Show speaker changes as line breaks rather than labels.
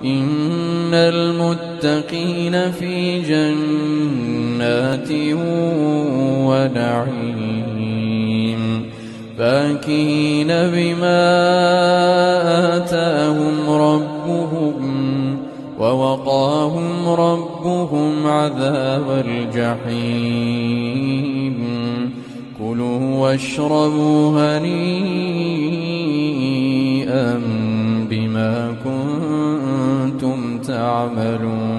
إن المتقين في جنات ونعيم فاكهين بما آتاهم ربهم ووقاهم ربهم عذاب الجحيم كلوا واشربوا هنيئا بما كنتم تعملون